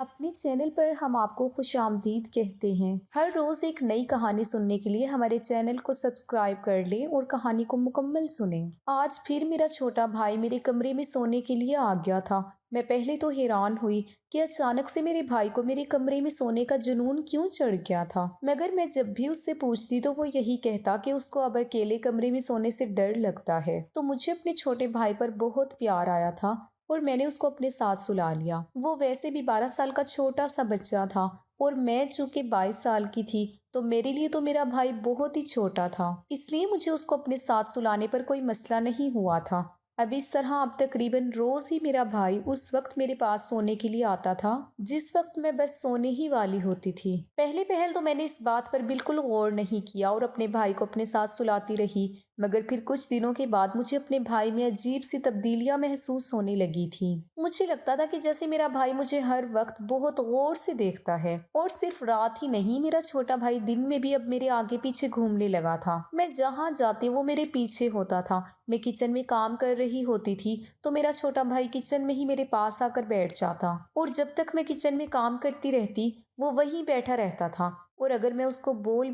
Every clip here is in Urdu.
اپنے چینل پر ہم آپ کو خوش آمدید کہتے ہیں۔ ہر روز ایک نئی کہانی سننے کے لیے ہمارے چینل کو سبسکرائب کر لیں اور کہانی کو مکمل سنیں۔ آج پھر میرا چھوٹا بھائی میرے کمرے میں سونے کے لیے آ گیا تھا۔ میں پہلے تو حیران ہوئی کہ اچانک سے میرے بھائی کو میرے کمرے میں سونے کا جنون کیوں چڑھ گیا تھا، مگر میں جب بھی اس سے پوچھتی تو وہ یہی کہتا کہ اس کو اب اکیلے کمرے میں سونے سے ڈر لگتا ہے۔ تو مجھے اپنے چھوٹے بھائی پر بہت پیار آیا تھا اور میں نے اس کو اپنے ساتھ سلا لیا۔ وہ ویسے بھی 12 سال کا چھوٹا سا بچہ تھا اور میں چونکہ 22 سال کی تھی تو میرے لیے تو میرا بھائی بہت ہی چھوٹا تھا، اس لیے مجھے اس کو اپنے ساتھ سلانے پر کوئی مسئلہ نہیں ہوا تھا۔ اب اس طرح اب تقریباً روز ہی میرا بھائی اس وقت میرے پاس سونے کے لیے آتا تھا جس وقت میں بس سونے ہی والی ہوتی تھی۔ پہلے تو میں نے اس بات پر بالکل غور نہیں کیا اور اپنے بھائی کو اپنے ساتھ سلاتی رہی، مگر پھر کچھ دنوں کے بعد مجھے اپنے بھائی میں عجیب سی تبدیلیاں محسوس ہونے لگی تھیں۔ مجھے لگتا تھا کہ جیسے میرا بھائی مجھے ہر وقت بہت غور سے دیکھتا ہے، اور صرف رات ہی نہیں، میرا چھوٹا بھائی دن میں بھی اب میرے آگے پیچھے گھومنے لگا تھا۔ میں جہاں جاتی وہ میرے پیچھے ہوتا تھا۔ میں کچن میں کام کر رہی ہوتی تھی تو میرا چھوٹا بھائی کچن میں ہی میرے پاس آ کر بیٹھ جاتا، اور جب تک میں کچن میں کام کرتی رہتی وہ وہیں بیٹھا رہتا تھا۔ اور اگر میں اس کو بول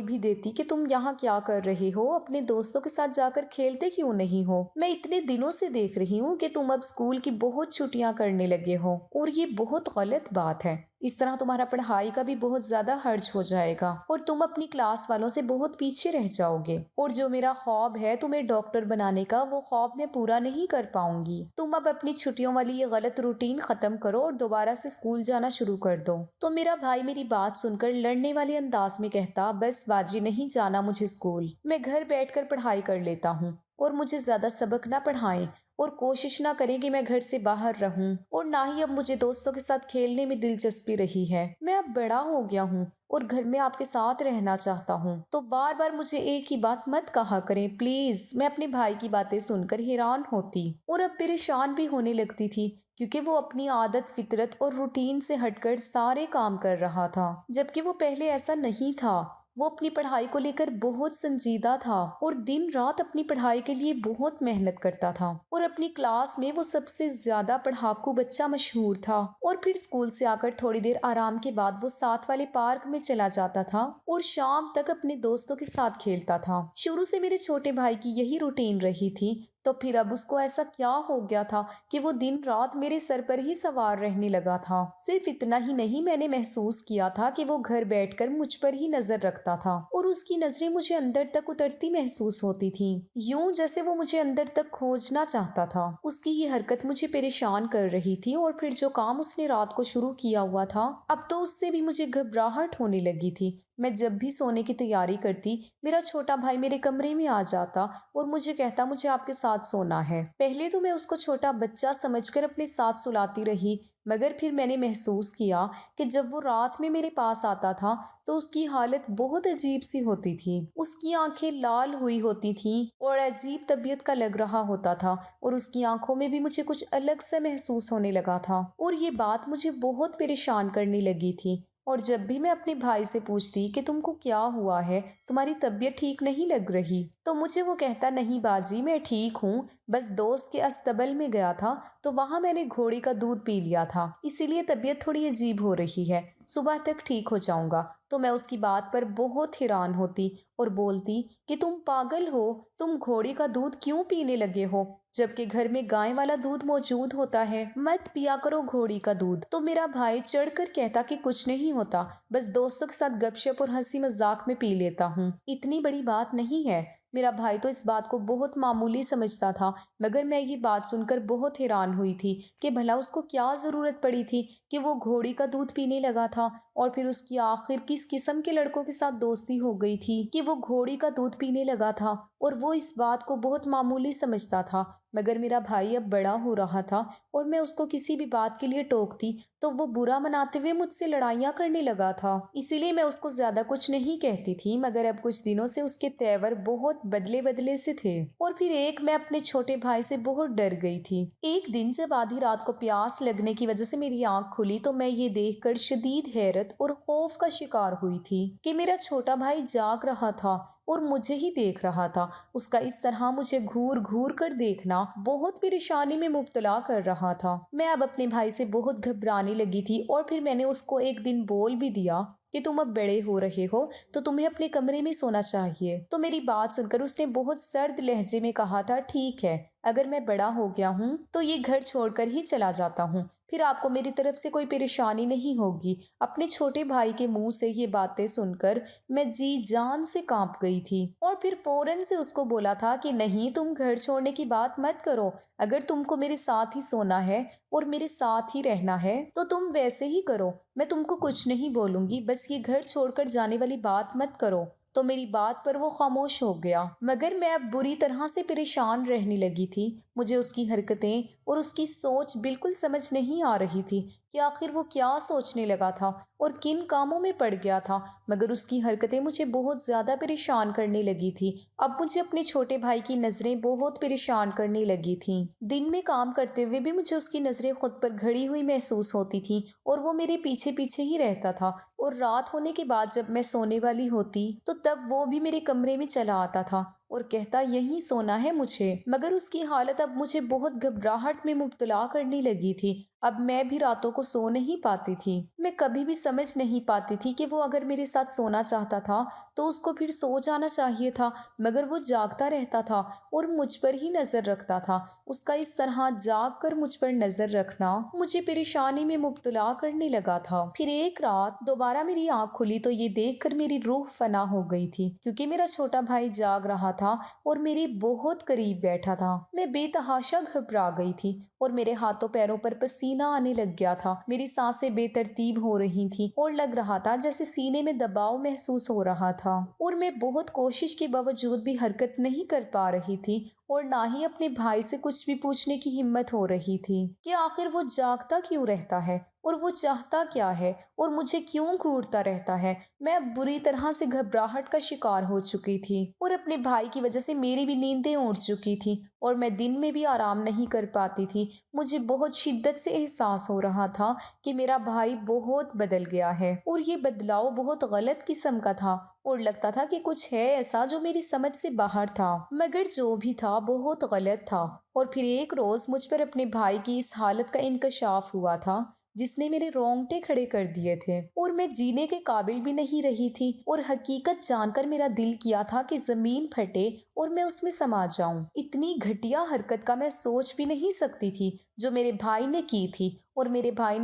بھی دیتی کہ تم یہاں کیا کر رہے ہو، اپنے دوستوں کے ساتھ جا کر کھیلتے کیوں نہیں ہو، میں اتنے دنوں سے دیکھ رہی ہوں کہ تم اب اسکول کی بہت چھٹیاں کرنے لگے ہو اور یہ بہت غلط بات ہے، اس طرح تمہارا پڑھائی کا بھی بہت زیادہ خرچ ہو جائے گا اور تم اپنی کلاس والوں سے بہت پیچھے رہ جاؤ گے، اور جو میرا خواب ہے تمہیں ڈاکٹر بنانے کا، وہ خواب میں پورا نہیں کر پاؤں گی۔ تم اب اپنی چھٹیوں والی یہ غلط روٹین ختم کرو اور دوبارہ سے اسکول جانا شروع کر دو۔ تو میرا بھائی میری بات سن کر لڑنے والے انداز میں کہتا، بس باجی نہیں جانا مجھے اسکول، میں گھر بیٹھ کر پڑھائی کر لیتا ہوں، اور مجھے زیادہ سبق نہ پڑھائیں اور کوشش نہ کریں کہ میں گھر سے باہر رہوں، اور نہ ہی اب مجھے دوستوں کے ساتھ کھیلنے میں دلچسپی رہی ہے۔ میں اب بڑا ہو گیا ہوں اور گھر میں آپ کے ساتھ رہنا چاہتا ہوں، تو بار بار مجھے ایک ہی بات مت کہا کریں پلیز۔ میں اپنے بھائی کی باتیں سن کر حیران ہوتی اور اب پریشان بھی ہونے لگتی تھی، کیونکہ وہ اپنی عادت فطرت اور روٹین سے ہٹ کر سارے کام کر رہا تھا، جبکہ وہ پہلے ایسا نہیں تھا۔ وہ اپنی پڑھائی کو لے کر بہت سنجیدہ تھا اور دن رات اپنی پڑھائی کے لیے بہت محنت کرتا تھا، اور اپنی کلاس میں وہ سب سے زیادہ پڑھاکو بچہ مشہور تھا۔ اور پھر اسکول سے آ کر تھوڑی دیر آرام کے بعد وہ ساتھ والے پارک میں چلا جاتا تھا اور شام تک اپنے دوستوں کے ساتھ کھیلتا تھا۔ شروع سے میرے چھوٹے بھائی کی یہی روٹین رہی تھی، تو پھر اب اس کو ایسا کیا ہو گیا تھا کہ وہ دن رات میرے سر پر ہی سوار رہنے لگا تھا۔ صرف اتنا ہی نہیں، میں نے محسوس کیا تھا کہ وہ گھر بیٹھ کر مجھ پر ہی نظر رکھتا تھا اور اس کی نظریں مجھے اندر تک اترتی محسوس ہوتی تھیں، یوں جیسے وہ مجھے اندر تک کھوجنا چاہتا تھا۔ اس کی یہ حرکت مجھے پریشان کر رہی تھی، اور پھر جو کام اس نے رات کو شروع کیا ہوا تھا اب تو اس سے بھی مجھے گھبراہٹ ہونے لگی تھی۔ میں جب بھی سونے کی تیاری کرتی، میرا چھوٹا بھائی میرے کمرے میں آ جاتا اور مجھے کہتا مجھے آپ کے ساتھ سونا ہے۔ پہلے تو میں اس کو چھوٹا بچہ سمجھ کر اپنے ساتھ سلاتی رہی، مگر پھر میں نے محسوس کیا کہ جب وہ رات میں میرے پاس آتا تھا تو اس کی حالت بہت عجیب سی ہوتی تھی۔ اس کی آنکھیں لال ہوئی ہوتی تھیں اور عجیب طبیعت کا لگ رہا ہوتا تھا، اور اس کی آنکھوں میں بھی مجھے کچھ الگ سا محسوس ہونے لگا تھا، اور یہ بات مجھے بہت پریشان کرنے لگی تھی۔ اور جب بھی میں اپنے بھائی سے پوچھتی کہ تم کو کیا ہوا ہے، تمہاری طبیعت ٹھیک نہیں لگ رہی، تو مجھے وہ کہتا، نہیں باجی میں ٹھیک ہوں، بس دوست کے استبل میں گیا تھا تو وہاں میں نے گھوڑی کا دودھ پی لیا تھا، اسی لیے طبیعت تھوڑی عجیب ہو رہی ہے، صبح تک ٹھیک ہو جاؤں گا۔ تو میں اس کی بات پر بہت حیران ہوتی اور بولتی کہ تم پاگل ہو، تم گھوڑی کا دودھ کیوں پینے لگے ہو جبکہ گھر میں گائے والا دودھ موجود ہوتا ہے، مت پیا کرو گھوڑی کا دودھ۔ تو میرا بھائی چڑھ کر کہتا کہ کچھ نہیں ہوتا، بس دوستوں کے ساتھ گپ شپ اور ہنسی مذاق میں پی لیتا ہوں، اتنی بڑی بات نہیں ہے۔ میرا بھائی تو اس بات کو بہت معمولی سمجھتا تھا، مگر میں یہ بات سن کر بہت حیران ہوئی تھی کہ بھلا اس کو کیا ضرورت پڑی تھی کہ وہ گھوڑی کا دودھ پینے لگا تھا، اور پھر اس کی آخر کس قسم کے لڑکوں کے ساتھ دوستی ہو گئی تھی کہ وہ گھوڑی کا دودھ پینے لگا تھا، اور وہ اس بات کو بہت معمولی سمجھتا تھا۔ مگر میرا بھائی اب بڑا ہو رہا تھا اور میں اس کو کسی بھی بات کے لیے ٹوکتی تو وہ برا مناتے ہوئے مجھ سے لڑائیاں کرنے لگا تھا، اسی لیے میں اس کو زیادہ کچھ نہیں کہتی تھی، مگر اب کچھ دنوں سے اس کے تیور بہت بدلے سے تھے، اور پھر میں اپنے چھوٹے بھائی سے بہت ڈر گئی تھی۔ ایک دن جب آدھی رات کو پیاس لگنے کی وجہ سے میری آنکھ کھلی تو میں یہ دیکھ کر شدید حیرت اور خوف کا شکار ہوئی تھی کہ میرا چھوٹا بھائی جاگ رہا تھا، اور مجھے ہی دیکھ رہا تھا۔ اس کا اس طرح مجھے گھور گھور کر دیکھنا بہت پریشانی میں مبتلا کر رہا تھا۔ میں اب اپنے بھائی سے بہت گھبرانے لگی تھی، اور پھر میں نے اس کو ایک دن بول بھی دیا کہ تم اب بڑے ہو رہے ہو تو تمہیں اپنے کمرے میں سونا چاہیے۔ تو میری بات سن کر اس نے بہت سرد لہجے میں کہا تھا، ٹھیک ہے، اگر میں بڑا ہو گیا ہوں تو یہ گھر چھوڑ کر ہی چلا جاتا ہوں، پھر آپ کو میری طرف سے کوئی پریشانی نہیں ہوگی۔ اپنے چھوٹے بھائی کے منہ سے یہ باتیں سن کر میں جی جان سے کانپ گئی تھی، اور پھر فوراً سے اس کو بولا تھا کہ نہیں، تم گھر چھوڑنے کی بات مت کرو۔ اگر تم کو میرے ساتھ ہی سونا ہے اور میرے ساتھ ہی رہنا ہے تو تم ویسے ہی کرو، میں تم کو کچھ نہیں بولوں گی، بس یہ گھر چھوڑ کر جانے والی بات مت کرو۔ تو میری بات پر وہ خاموش ہو گیا، مگر میں اب بری طرح سے پریشان رہنے لگی تھی۔ مجھے اس کی حرکتیں اور اس کی سوچ بالکل سمجھ نہیں آ رہی تھی کہ آخر وہ کیا سوچنے لگا تھا اور کن کاموں میں پڑ گیا تھا، مگر اس کی حرکتیں مجھے بہت زیادہ پریشان کرنے لگی تھی۔ اب مجھے اپنے چھوٹے بھائی کی نظریں بہت پریشان کرنے لگی تھیں۔ دن میں کام کرتے ہوئے بھی مجھے اس کی نظریں خود پر گھڑی ہوئی محسوس ہوتی تھیں، اور وہ میرے پیچھے پیچھے ہی رہتا تھا، اور رات ہونے کے بعد جب میں سونے والی ہوتی تو تب وہ بھی میرے کمرے میں چلا آتا تھا اور کہتا، یہیں سونا ہے مجھے۔ مگر اس کی حالت اب مجھے بہت گھبراہٹ میں مبتلا کرنے لگی تھی۔ اب میں بھی راتوں کو سو نہیں پاتی تھی۔ میں کبھی بھی سمجھ نہیں پاتی تھی کہ وہ اگر میرے ساتھ سونا چاہتا تھا تو اس کو پھر سو جانا چاہیے تھا، مگر وہ جاگتا رہتا تھا اور مجھ پر ہی نظر رکھتا تھا۔ اس کا اس طرح جاگ کر مجھ پر نظر رکھنا مجھے پریشانی میں مبتلا کرنے لگا تھا۔ پھر ایک رات دوبارہ میری آنکھ کھلی تو یہ دیکھ کر میری روح فنا ہو گئی تھی، کیونکہ میرا چھوٹا بھائی جاگ رہا تھا اور میرے بہت قریب بیٹھا تھا۔ میں بے تحاشا گھبرا گئی تھی اور میرے ہاتھوں پیروں پر پسینہ آنے لگ گیا تھا۔ میری سانسیں بے ترتیب ہو رہی تھیں اور لگ رہا تھا جیسے سینے میں دباؤ محسوس ہو رہا تھا، اور میں بہت کوشش کے باوجود بھی حرکت نہیں کر پا رہی تھی، اور نہ ہی اپنے بھائی سے کچھ بھی پوچھنے کی ہمت ہو رہی تھی کہ آخر وہ جاگتا کیوں رہتا ہے اور وہ چاہتا کیا ہے اور مجھے کیوں گھورتا رہتا ہے۔ میں اب بری طرح سے گھبراہٹ کا شکار ہو چکی تھی، اور اپنے بھائی کی وجہ سے میری بھی نیندیں اڑ چکی تھی، اور میں دن میں بھی آرام نہیں کر پاتی تھی۔ مجھے بہت شدت سے احساس ہو رہا تھا کہ میرا بھائی بہت بدل گیا ہے، اور یہ بدلاؤ بہت غلط قسم کا تھا، اور لگتا تھا کہ کچھ ہے ایسا جو میری سمجھ سے باہر تھا، مگر جو بھی تھا بہت غلط تھا۔ اور پھر ایک روز مجھ پر اپنے بھائی کی اس حالت کا انکشاف ہوا تھا جس نے میرے رونگٹے کھڑے کر دیے تھے، اور میں جینے کے قابل بھی نہیں رہی تھی، اور حقیقت جان کر میرا دل کیا تھا کہ زمین پھٹے اور میں اس میں سما جاؤں۔ اتنی گھٹیا حرکت کا میں سوچ بھی نہیں سکتی تھی جو میرے بھائی نے کی تھی، اور میرے بھائی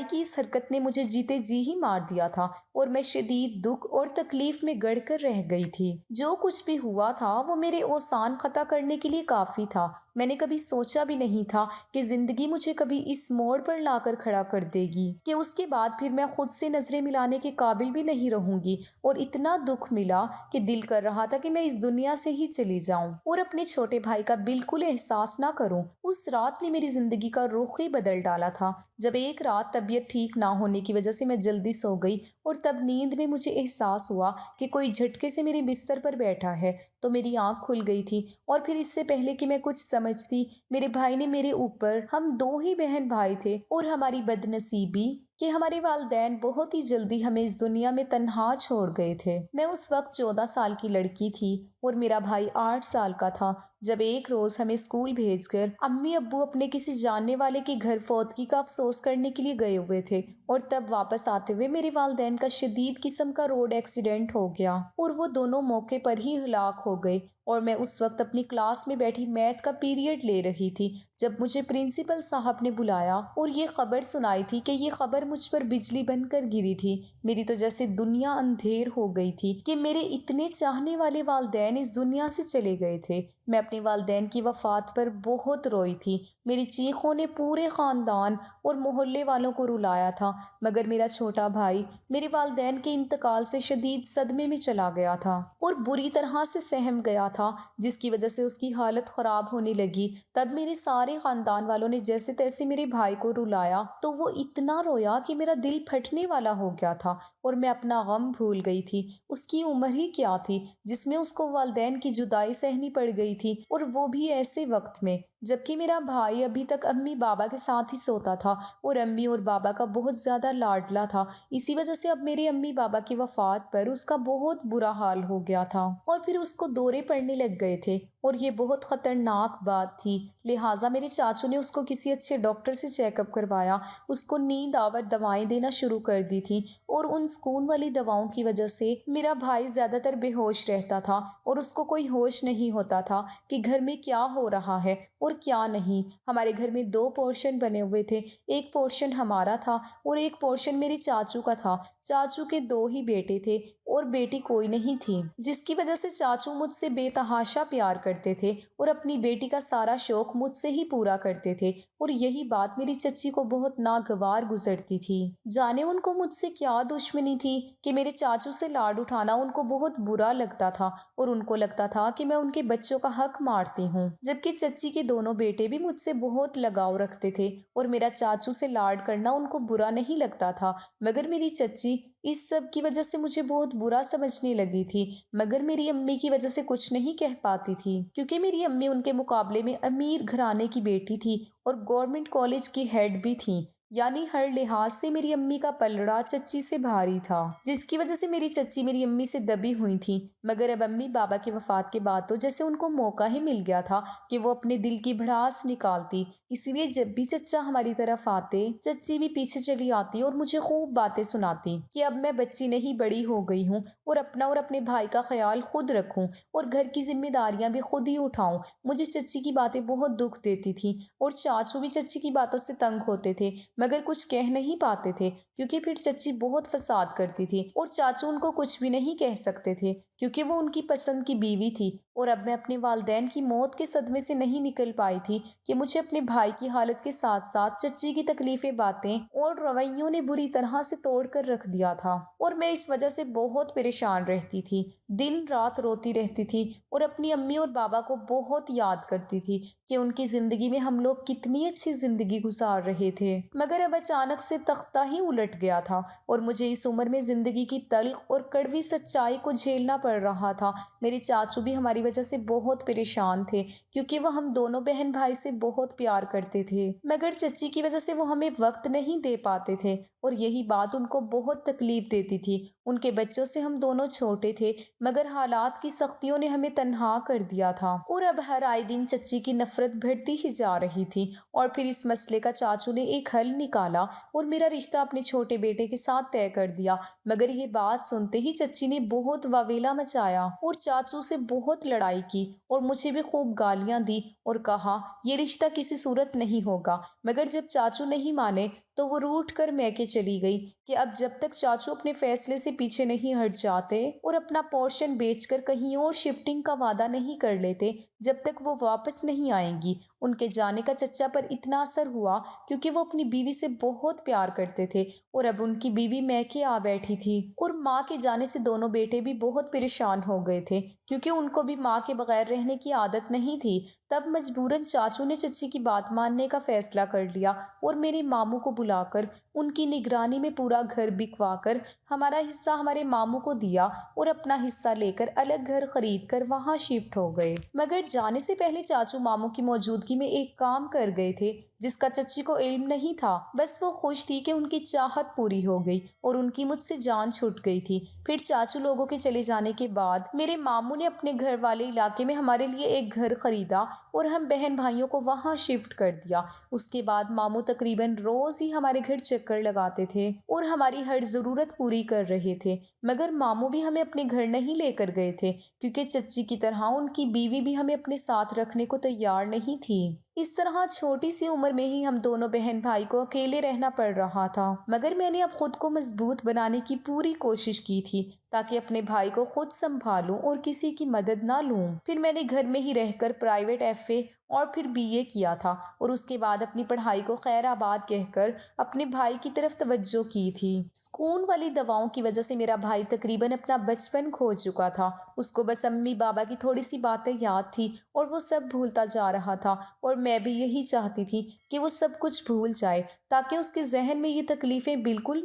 کی اس حرکت نے مجھے جیتے جی ہی مار دیا تھا، اور میں شدید دکھ اور تکلیف میں گڑ کر رہ گئی تھی۔ جو کچھ بھی ہوا تھا وہ میرے اوسان قطع کرنے کے لیے کافی تھا۔ میں نے کبھی سوچا بھی نہیں تھا کہ زندگی مجھے کبھی اس موڑ پر لا کر کھڑا کر دے گی کہ اس کے بعد پھر میں خود سے نظریں ملانے کے قابل بھی نہیں رہوں گی، اور اتنا دکھ ملا کہ دل کر رہا تھا کہ میں اس دنیا سے ہی چلی جاؤں اور اپنے چھوٹے بھائی کا بالکل احساس نہ کروں۔ اس رات نے میری زندگی کا رخ ہی بدل ڈالا تھا، جب ایک رات طبیعت ٹھیک نہ ہونے کی وجہ سے میں جلدی سو گئی، اور تب نیند میں مجھے احساس ہوا کہ کوئی جھٹکے سے میرے بستر پر بیٹھا ہے، تو میری آنکھ کھل گئی تھی، اور پھر اس سے پہلے کہ میں کچھ سمجھتی، میرے بھائی نے میرے اوپر، ہم دو ہی بہن بھائی تھے، اور ہماری بد نصیبی کہ ہمارے والدین بہت ہی جلدی ہمیں اس دنیا میں تنہا چھوڑ گئے تھے۔ میں اس وقت 14 سال کی لڑکی تھی اور میرا بھائی 8 سال کا تھا، جب ایک روز ہمیں اسکول بھیج کر امی ابو اپنے کسی جاننے والے کے گھر فوتگی کا افسوس کرنے کے لیے گئے ہوئے تھے، اور تب واپس آتے ہوئے میرے والدین کا شدید قسم کا روڈ ایکسیڈنٹ ہو گیا، اور وہ دونوں موقع پر ہی ہلاک ہو گئے۔ اور میں اس وقت اپنی کلاس میں بیٹھی میتھ کا پیریڈ لے رہی تھی جب مجھے پرنسپل صاحب نے بلایا اور یہ خبر سنائی تھی کہ یہ خبر مجھ پر بجلی بن کر گری تھی۔ میری تو جیسے دنیا اندھیر ہو گئی تھی کہ میرے اتنے چاہنے والے والدین اس دنیا سے چلے گئے تھے۔ میں اپنے والدین کی وفات پر بہت روئی تھی۔ میری چیخوں نے پورے خاندان اور محلے والوں کو رلایا تھا، مگر میرا چھوٹا بھائی میرے والدین کے انتقال سے شدید صدمے میں چلا گیا تھا اور بری طرح سے سہم گیا تھا، جس کی وجہ سے اس کی حالت خراب ہونے لگی۔ تب میرے سارے خاندان والوں نے جیسے تیسے میرے بھائی کو رلایا، تو وہ اتنا رویا کہ میرا دل پھٹنے والا ہو گیا تھا، اور میں اپنا غم بھول گئی تھی۔ اس کی عمر ہی کیا تھی جس میں اس کو والدین کی جدائی سہنی پڑ گئی گئی تھی، اور وہ بھی ایسے وقت میں جبکہ میرا بھائی ابھی تک امی بابا کے ساتھ ہی سوتا تھا اور امی اور بابا کا بہت زیادہ لاڈلا تھا۔ اسی وجہ سے اب میری امی بابا کی وفات پر اس کا بہت برا حال ہو گیا تھا اور پھر اس کو دورے پڑنے لگ گئے تھے، اور یہ بہت خطرناک بات تھی۔ لہٰذا میرے چاچو نے اس کو کسی اچھے ڈاکٹر سے چیک اپ کروایا، اس کو نیند آور دوائیں دینا شروع کر دی تھی، اور ان سکون والی دواؤں کی وجہ سے میرا بھائی زیادہ تر بے ہوش رہتا تھا اور اس کو کوئی ہوش نہیں ہوتا تھا کہ گھر میں کیا ہو رہا ہے اور کیا نہیں۔ ہمارے گھر میں 2 پورشن بنے ہوئے تھے، ایک پورشن ہمارا تھا اور ایک پورشن میرے چاچو کا تھا۔ چاچو کے 2 ہی بیٹے تھے اور بیٹی کوئی نہیں تھی، جس کی وجہ سے چاچو مجھ سے بے تحاشا پیار کرتے تھے اور اپنی بیٹی کا سارا شوق مجھ سے ہی پورا کرتے تھے، اور یہی بات میری چچی کو بہت ناگوار گزرتی تھی۔ جانے ان کو مجھ سے کیا دشمنی تھی کہ میرے چاچو سے لاڈ اٹھانا ان کو بہت برا لگتا تھا، اور ان کو لگتا تھا کہ میں ان کے بچوں کا حق مارتی ہوں، جبکہ چچی کے دونوں بیٹے بھی مجھ سے بہت لگاؤ رکھتے تھے اور میرا چاچو سے لاڈ کرنا ان کو برا نہیں لگتا تھا۔ مگر میری چچی اس سب کی وجہ سے مجھے بہت برا سمجھنے لگی تھی، مگر میری امی کی وجہ سے کچھ نہیں کہہ پاتی تھی، کیونکہ میری امی ان کے مقابلے میں امیر گھرانے کی بیٹی تھی اور گورنمنٹ کالج کی ہیڈ بھی تھیں، یعنی ہر لحاظ سے میری امی کا پلڑا چچی سے بھاری تھا، جس کی وجہ سے میری چچی میری امی سے دبی ہوئی تھی۔ مگر اب امی بابا کی وفات کے بعد تو جیسے ان کو موقع ہی مل گیا تھا کہ وہ اپنے دل کی بھڑاس نکالتی، اسی لیے جب بھی چچا ہماری طرف آتے چچی بھی پیچھے چلی آتی اور مجھے خوب باتیں سناتی کہ اب میں بچی نہیں بڑی ہو گئی ہوں اور اپنا اور اپنے بھائی کا خیال خود رکھوں اور گھر کی ذمہ داریاں بھی خود ہی اٹھاؤں۔ مجھے چچی کی باتیں بہت دکھ دیتی تھی اور چاچو بھی چچی کی باتوں سے تنگ ہوتے تھے، مگر کچھ کہہ نہیں پاتے تھے کیونکہ پھر چچی بہت فساد کرتی تھی اور چاچو ان کو کچھ بھی نہیں کہہ سکتے تھے کیونکہ وہ ان کی پسند کی بیوی تھی، اور اب میں اپنے والدین کی موت کے صدمے سے نہیں نکل پائی تھی کہ مجھے اپنے بھائی کی حالت کے ساتھ ساتھ چچی کی تکلیفیں، باتیں اور رویوں نے بری طرح سے توڑ کر رکھ دیا تھا، اور میں اس وجہ سے بہت پریشان رہتی تھی، دن رات روتی رہتی تھی اور اپنی امی اور بابا کو بہت یاد کرتی تھی کہ ان کی زندگی میں ہم لوگ کتنی اچھی زندگی گزار رہے تھے۔ مگر اب اچانک سے تختہ ہی الٹ گیا تھا اور مجھے اس عمر میں زندگی کی تلخ اور کڑوی سچائی کو جھیلنا پڑ رہا تھا۔ میرے چاچو بھی ہماری وجہ سے بہت پریشان تھے کیونکہ وہ ہم دونوں بہن بھائی سے بہت پیار کرتے تھے، مگر چچی کی وجہ سے وہ ہمیں وقت نہیں دے پاتے تھے اور یہی بات ان کو بہت تکلیف دیتی تھی۔ ان کے بچوں سے ہم دونوں چھوٹے تھے، مگر حالات کی سختیوں نے ہمیں تنہا کر دیا تھا، اور اب ہر آئے دن چچی کی نفرت بڑھتی ہی جا رہی تھی، اور پھر اس مسئلے کا چاچو نے ایک حل نکالا اور میرا رشتہ اپنے چھوٹے بیٹے کے ساتھ طے کر دیا۔ مگر یہ بات سنتے ہی چچی نے بہت واویلا مچایا اور چاچو سے بہت لڑائی کی اور مجھے بھی خوب گالیاں دی اور کہا یہ رشتہ کسی صورت نہیں ہوگا۔ مگر جب چاچو نہیں مانے تو وہ روٹھ کر میکے چلی گئی کہ اب جب تک چاچو اپنے فیصلے سے پیچھے نہیں ہٹ جاتے اور اپنا پورشن بیچ کر کہیں اور شفٹنگ کا وعدہ نہیں کر لیتے، جب تک وہ واپس نہیں آئیں گی۔ ان کے جانے کا چچا پر اتنا اثر ہوا کیونکہ وہ اپنی بیوی سے بہت پیار کرتے تھے، اور اب ان کی بیوی میکے آ بیٹھی تھی، اور ماں کے جانے سے دونوں بیٹے بھی بہت پریشان ہو گئے تھے کیونکہ ان کو بھی ماں کے بغیر رہنے کی عادت نہیں تھی۔ تب مجبوراً چاچو نے چچی کی بات ماننے کا فیصلہ کر لیا اور میرے ماموں کو بلا کر ان کی نگرانی میں پورا گھر بکوا کر ہمارا حصہ ہمارے ماموں کو دیا اور اپنا حصہ لے کر الگ گھر خرید کر وہاں شفٹ ہو گئے۔ مگر جانے سے پہلے چاچو ماموں کی موجودگی میں ایک کام کر گئے تھے جس کا چچی کو علم نہیں تھا، بس وہ خوش تھی کہ ان کی چاہت پوری ہو گئی اور ان کی مجھ سے جان چھوٹ گئی تھی۔ پھر چاچو لوگوں کے چلے جانے کے بعد میرے ماموں نے اپنے گھر والے علاقے میں ہمارے لیے ایک گھر خریدا اور ہم بہن بھائیوں کو وہاں شفٹ کر دیا۔ اس کے بعد ماموں تقریباً روز ہی ہمارے گھر چکر لگاتے تھے اور ہماری ہر ضرورت پوری کر رہے تھے، مگر ماموں بھی ہمیں اپنے گھر نہیں لے کر گئے تھے کیونکہ چچی کی طرح ان کی بیوی بھی ہمیں اپنے ساتھ رکھنے کو تیار نہیں تھی۔ اس طرح چھوٹی سی عمر میں ہی ہم دونوں بہن بھائی کو اکیلے رہنا پڑ رہا تھا، مگر میں نے اب خود کو مضبوط بنانے کی پوری کوشش کی تھی تاکہ اپنے بھائی کو خود سنبھالوں اور کسی کی مدد نہ لوں۔ پھر میں نے گھر میں ہی رہ کر پرائیویٹ FA اور پھر BA کیا تھا اور اس کے بعد اپنی پڑھائی کو خیر آباد کہہ کر اپنے بھائی کی طرف توجہ کی تھی۔ سکون والی دواؤں کی وجہ سے میرا بھائی تقریباً اپنا بچپن کھو چکا تھا، اس کو بس امی بابا کی تھوڑی سی باتیں یاد تھی اور وہ سب بھولتا جا رہا تھا، اور میں بھی یہی چاہتی تھی کہ وہ سب کچھ بھول جائے تاکہ اس کے ذہن میں یہ تکلیفیں بالکل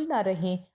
نہ رہیں۔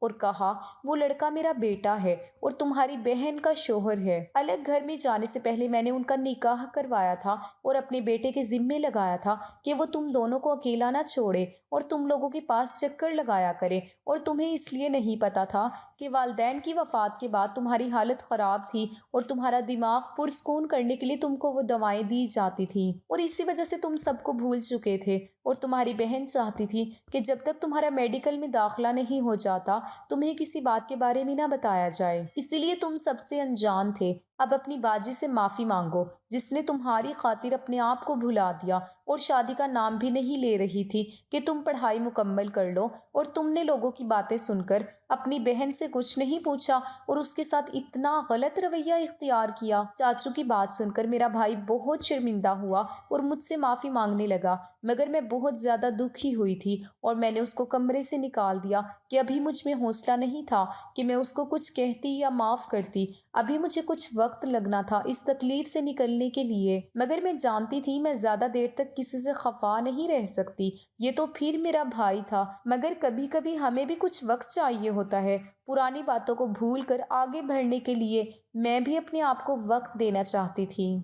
اور کہا وہ لڑکا میرا بیٹا ہے اور تمہاری بہن کا شوہر ہے۔ الگ گھر میں جانے سے پہلے میں نے ان کا نکاح کروایا تھا اور اپنے بیٹے کے ذمے لگایا تھا کہ وہ تم دونوں کو اکیلا نہ چھوڑے اور تم لوگوں کے پاس چکر لگایا کرے، اور تمہیں اس لیے نہیں پتا تھا کہ والدین کی وفات کے بعد تمہاری حالت خراب تھی اور تمہارا دماغ پرسکون کرنے کے لیے تم کو وہ دوائیں دی جاتی تھیں، اور اسی وجہ سے تم سب کو بھول چکے تھے، اور تمہاری بہن چاہتی تھی کہ جب تک تمہارا میڈیکل میں داخلہ نہیں ہو جاتا تمہیں کسی بات کے بارے میں نہ بتایا جائے، اسی لیے تم سب سے انجان تھے۔ اب اپنی باجی سے معافی مانگو جس نے تمہاری خاطر اپنے آپ کو بھلا دیا اور شادی کا نام بھی نہیں لے رہی تھی کہ تم پڑھائی مکمل کر لو، اور تم نے لوگوں کی باتیں سن کر اپنی بہن سے کچھ نہیں پوچھا اور اس کے ساتھ اتنا غلط رویہ اختیار کیا۔ چاچو کی بات سن کر میرا بھائی بہت شرمندہ ہوا اور مجھ سے معافی مانگنے لگا، مگر میں بہت زیادہ دکھی ہوئی تھی اور میں نے اس کو کمرے سے نکال دیا کہ ابھی مجھ میں حوصلہ نہیں تھا کہ میں اس کو کچھ کہتی یا معاف کرتی، ابھی مجھے کچھ وقت لگنا تھا اس تکلیف سے نکلنے کے لیے، مگر میں جانتی تھی میں زیادہ دیر تک کسی سے خفا نہیں رہ سکتی، یہ تو پھر میرا بھائی تھا، مگر کبھی کبھی ہمیں بھی کچھ وقت چاہیے ہوتا ہے پرانی باتوں کو بھول کر آگے بڑھنے کے لیے۔ میں بھی اپنے آپ کو وقت دینا چاہتی تھی۔